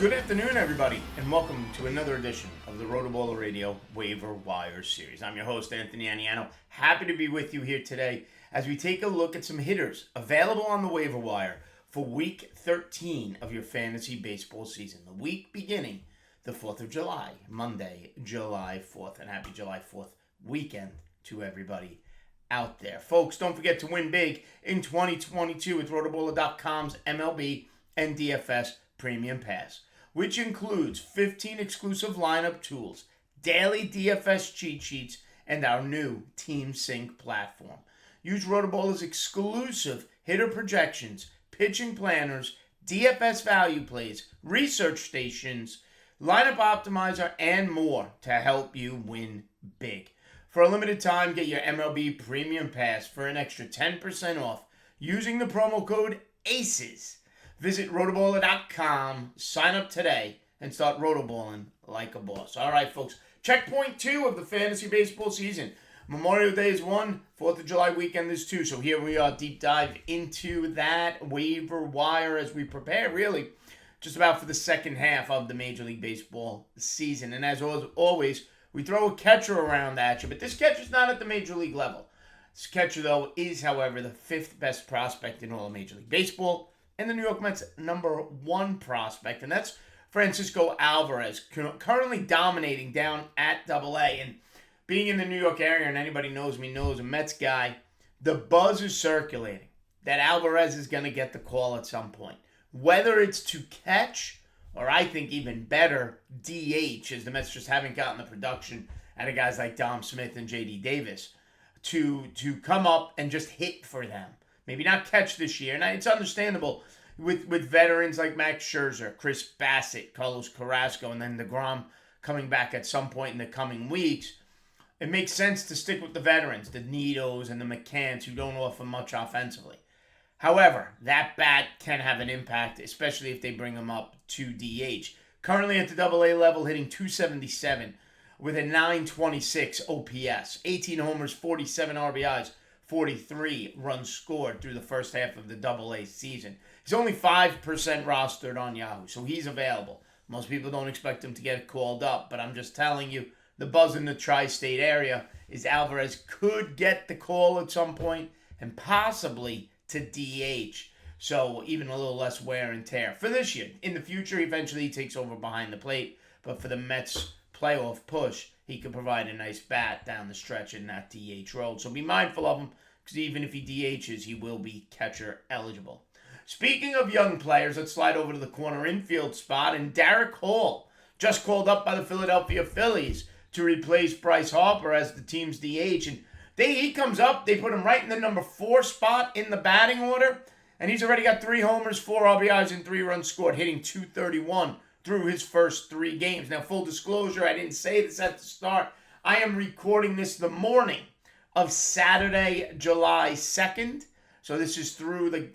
Good afternoon, everybody, and welcome to another edition of the RotoBaller Radio Waiver Wire Series. I'm your host, Anthony Aniano. Happy to be with you here today as we take a look at some hitters available on the waiver wire for Week 13 of your fantasy baseball season. The week beginning the 4th of July, Monday, July 4th, and happy July 4th weekend to everybody out there. Folks, don't forget to win big in 2022 with rotoballer.com's MLB and DFS Premium Pass, which includes 15 exclusive lineup tools, daily DFS cheat sheets, and our new Team Sync platform. Use RotoBaller's exclusive hitter projections, pitching planners, DFS value plays, research stations, lineup optimizer, and more to help you win big. For a limited time, get your MLB Premium Pass for an extra 10% off using the promo code ACES. Visit rotoballer.com, sign up today, and start rotoballing like a boss. All right, folks. Checkpoint 2 of the fantasy baseball season. Memorial Day is 1, 4th of July weekend is 2. So here we are, deep dive into that waiver wire as we prepare, really, just about for the second half of the Major League Baseball season. And as always, we throw a catcher around at you, but this catcher's not at the Major League level. This catcher, though, is, however, the 5th best prospect in all of Major League Baseball, and the New York Mets' number 1 prospect, and that's Francisco Alvarez, currently dominating down at AA. And being in the New York area, and anybody knows me knows a Mets guy, the buzz is circulating that Alvarez is going to get the call at some point. Whether it's to catch, or I think even better, DH, as the Mets just haven't gotten the production out of guys like Dom Smith and J.D. Davis, to come up and just hit for them. Maybe not catch this year. And it's understandable with veterans like Max Scherzer, Chris Bassett, Carlos Carrasco, and then DeGrom coming back at some point in the coming weeks. It makes sense to stick with the veterans, the Nitos and the McCanns, who don't offer much offensively. However, that bat can have an impact, especially if they bring him up to DH. Currently at the AA level, hitting .277 with a .926 OPS, 18 homers, 47 RBIs, 43 runs scored through the first half of the AA season. He's only 5% rostered on Yahoo, so he's available. Most people don't expect him to get called up, but I'm just telling you, the buzz in the tri-state area is Alvarez could get the call at some point and possibly to DH. So even a little less wear and tear for this year. In the future, eventually he takes over behind the plate, but for the Mets' playoff push, he could provide a nice bat down the stretch in that DH role. So be mindful of him, because even if he DHs, he will be catcher eligible. Speaking of young players, let's slide over to the corner infield spot. And Derek Hall, just called up by the Philadelphia Phillies to replace Bryce Harper as the team's DH. And he comes up, they put him right in the number 4 spot in the batting order. And he's already got 3 homers, 4 RBIs, and 3 runs scored, hitting .231 through his first 3 games. Now, full disclosure, I didn't say this at the start. I am recording this the morning of Saturday, July 2nd. So this is through these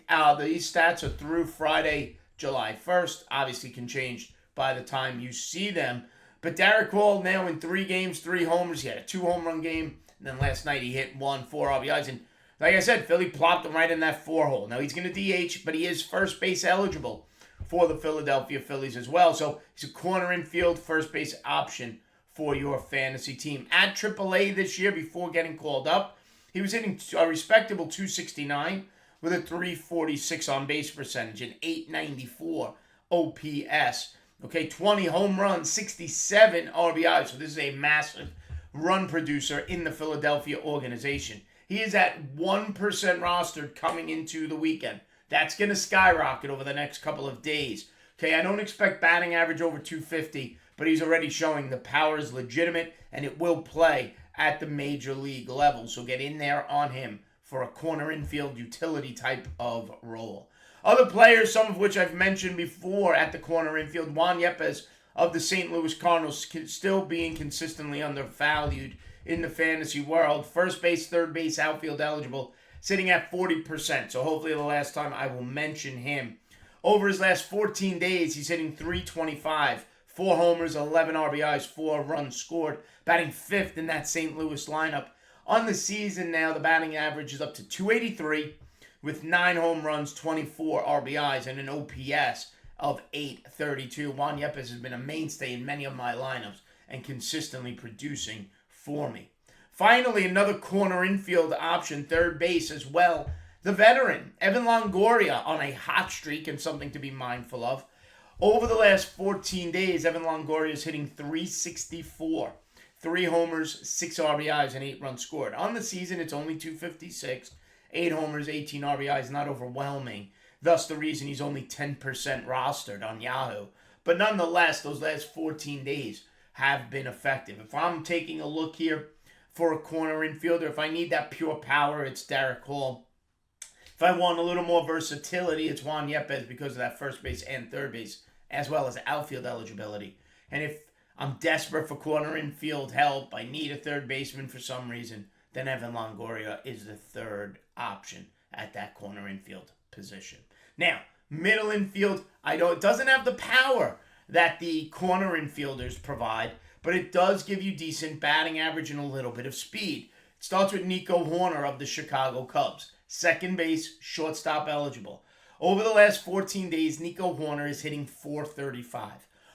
stats are through Friday, July 1st. Obviously can change by the time you see them. But Derek Hall now in 3 games, 3 homers. He had a 2 home run game. And then last night he hit 4 RBIs. And like I said, Philly plopped him right in that 4 hole. Now he's going to DH, but he is first base eligible for the Philadelphia Phillies as well. So he's a corner infield first base option for your fantasy team. At AAA this year, before getting called up, he was hitting a respectable .269 with a .346 on base percentage and .894 OPS. Okay, 20 home runs, 67 RBIs. So this is a massive run producer in the Philadelphia organization. He is at 1% rostered coming into the weekend. That's going to skyrocket over the next couple of days. Okay, I don't expect batting average over .250, but he's already showing the power is legitimate and it will play at the major league level. So get in there on him for a corner infield utility type of role. Other players, some of which I've mentioned before at the corner infield, Juan Yepes of the St. Louis Cardinals still being consistently undervalued in the fantasy world. First base, third base, outfield eligible, sitting at 40%. So hopefully the last time I will mention him. Over his last 14 days, he's hitting .325, 4 homers, 11 RBIs, 4 runs scored, batting 5th in that St. Louis lineup. On the season now, the batting average is up to .283 with 9 home runs, 24 RBIs, and an OPS of 832. Juan Yepes has been a mainstay in many of my lineups and consistently producing for me. Finally, another corner infield option, third base as well. The veteran, Evan Longoria, on a hot streak and something to be mindful of. Over the last 14 days, Evan Longoria is hitting .364. 3 homers, 6 RBIs, and 8 runs scored. On the season, it's only .256. 8 homers, 18 RBIs, not overwhelming. Thus, the reason he's only 10% rostered on Yahoo. But nonetheless, those last 14 days have been effective. If I'm taking a look here for a corner infielder, if I need that pure power, it's Derek Hall. If I want a little more versatility, it's Juan Yepes because of that first base and third base, as well as outfield eligibility. And if I'm desperate for corner infield help, I need a third baseman for some reason, then Evan Longoria is the third option at that corner infield position. Now, middle infield, it doesn't have the power that the corner infielders provide, but it does give you decent batting average and a little bit of speed. It starts with Nico Hoerner of the Chicago Cubs. Second base, shortstop eligible. Over the last 14 days, Nico Hoerner is hitting .435.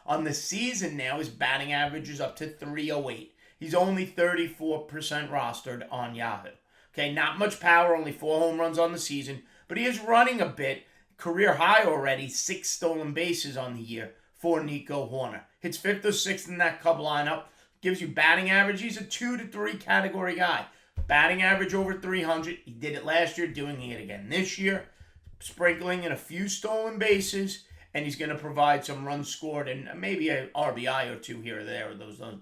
On the season now, his batting average is up to .308. He's only 34% rostered on Yahoo. Okay, not much power, only 4 home runs on the season, but he is running a bit. Career high already, 6 stolen bases on the year for Nico Hoerner. Hits 5th or 6th in that Cub lineup. Gives you batting average. He's a 2 to 3 category guy. Batting average over 300. He did it last year, doing it again this year. Sprinkling in a few stolen bases, and he's going to provide some runs scored and maybe an RBI or 2 here or there.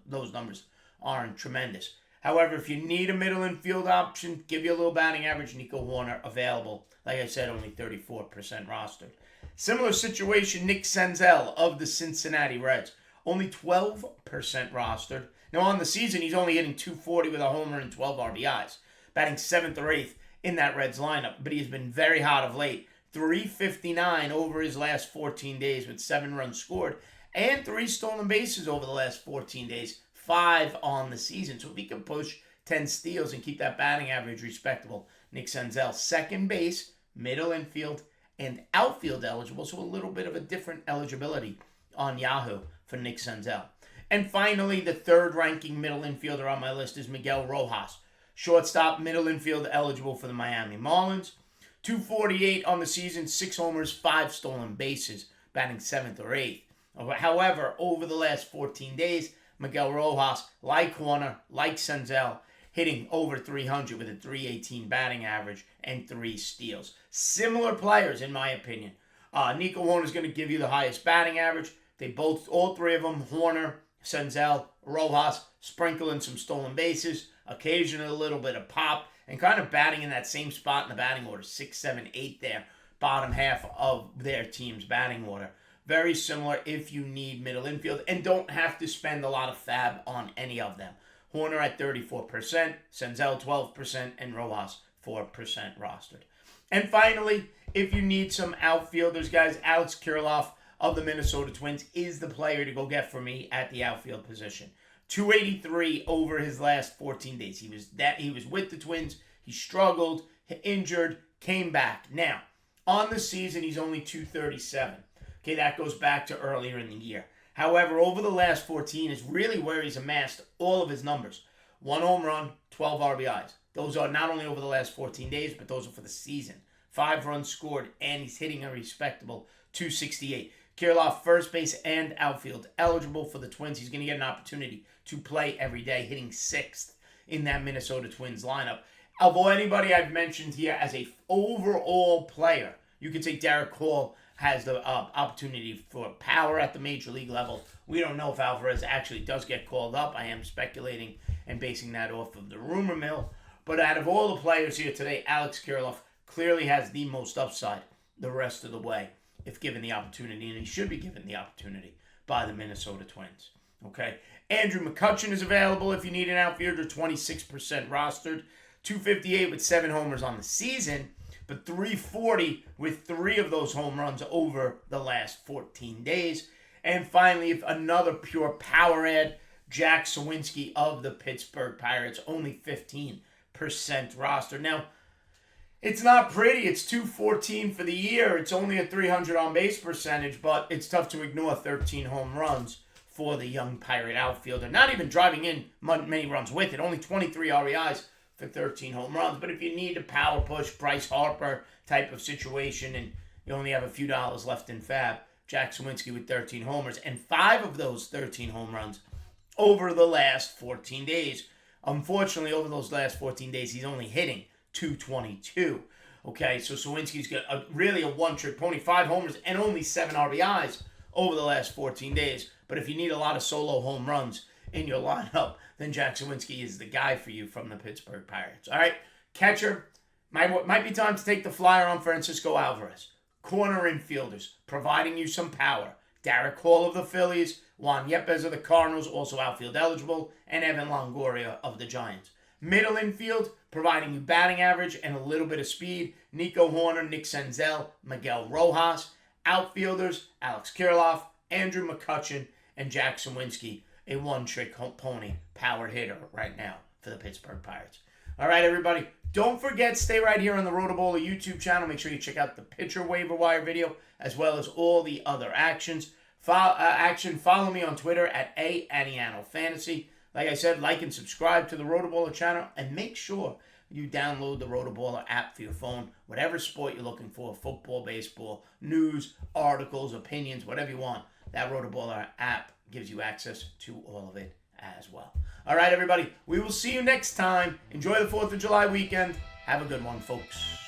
Those numbers aren't tremendous. However, if you need a middle infield option, give you a little batting average, Nico Hoerner available. Like I said, only 34% rostered. Similar situation, Nick Senzel of the Cincinnati Reds. Only 12% rostered. Now, on the season, he's only hitting .240 with a homer and 12 RBIs. Batting 7th or 8th in that Reds lineup. But he's been very hot of late. .359 over his last 14 days with 7 runs scored. And 3 stolen bases over the last 14 days. 5 on the season. So if he can push 10 steals and keep that batting average respectable, Nick Senzel, second base, middle infield, and outfield eligible. So a little bit of a different eligibility on Yahoo for Nick Senzel. And finally, the third ranking middle infielder on my list is Miguel Rojas. Shortstop, middle infield eligible for the Miami Marlins. .248 on the season, 6 homers, 5 stolen bases, batting 7th or 8th. However, over the last 14 days, Miguel Rojas, like Hoerner, like Senzel, hitting over 300 with a .318 batting average and 3 steals. Similar players, in my opinion. Nico Hoerner is going to give you the highest batting average. All 3 of them, Hoerner, Senzel, Rojas, sprinkling some stolen bases, occasionally a little bit of pop, and kind of batting in that same spot in the batting order, 6, 7, 8 there, bottom half of their team's batting order. Very similar if you need middle infield and don't have to spend a lot of fab on any of them. Hoerner at 34%, Senzel 12%, and Rojas 4% rostered. And finally, if you need some outfielders, guys, Alex Kirilloff of the Minnesota Twins is the player to go get for me at the outfield position. .283 over his last 14 days. He was with the Twins. He struggled, injured, came back. Now, on the season, he's only .237. Okay, that goes back to earlier in the year. However, over the last 14 is really where he's amassed all of his numbers. 1 home run, 12 RBIs. Those are not only over the last 14 days, but those are for the season. 5 runs scored, and he's hitting a respectable .268. Kirilloff, first base and outfield, eligible for the Twins. He's going to get an opportunity to play every day, hitting 6th in that Minnesota Twins lineup. Of anybody I've mentioned here as a overall player, you could say Derek Hall has the opportunity for power at the major league level. We don't know if Alvarez actually does get called up. I am speculating and basing that off of the rumor mill. But out of all the players here today, Alex Kirilloff clearly has the most upside the rest of the way, if given the opportunity, and he should be given the opportunity by the Minnesota Twins. Okay, Andrew McCutchen is available if you need an outfielder, 26% rostered, .258 with 7 homers on the season, but .340 with 3 of those home runs over the last 14 days. And finally, if another pure power ad, Jack Sawinski of the Pittsburgh Pirates, only 15% roster. Now, It's not pretty. It's 214 for the year. It's only a 300 on base percentage, but it's tough to ignore 13 home runs for the young Pirate outfielder. Not even driving in many runs with it. Only 23 RBIs for 13 home runs. But if you need a power push, Bryce Harper type of situation, and you only have a few dollars left in Fab, Jack Suwinski with 13 homers, and 5 of those 13 home runs over the last 14 days. Unfortunately, over those last 14 days, he's only hitting .222. Okay, so Suwinski's got really a one-trick pony, 5 homers and only 7 RBIs over the last 14 days. But if you need a lot of solo home runs in your lineup, then Jack Suwinski is the guy for you from the Pittsburgh Pirates. All right, catcher, might be time to take the flyer on Francisco Alvarez. Corner infielders, providing you some power. Derek Hall of the Phillies, Juan Yepes of the Cardinals, also outfield eligible, and Evan Longoria of the Giants. Middle infield, providing you batting average and a little bit of speed. Nico Horner, Nick Senzel, Miguel Rojas. Outfielders, Alex Kirilloff, Andrew McCutchen, and Jack Suwinski, a one-trick pony powered hitter right now for the Pittsburgh Pirates. All right, everybody. Don't forget, stay right here on the RotoBaller YouTube channel. Make sure you check out the pitcher waiver wire video as well as all the other actions. Follow me on Twitter at @Aniano Like I said, like and subscribe to the RotoBaller channel, and make sure you download the RotoBaller app for your phone. Whatever sport you're looking for, football, baseball, news, articles, opinions, whatever you want, that RotoBaller app gives you access to all of it as well. All right, everybody, we will see you next time. Enjoy the 4th of July weekend. Have a good one, folks.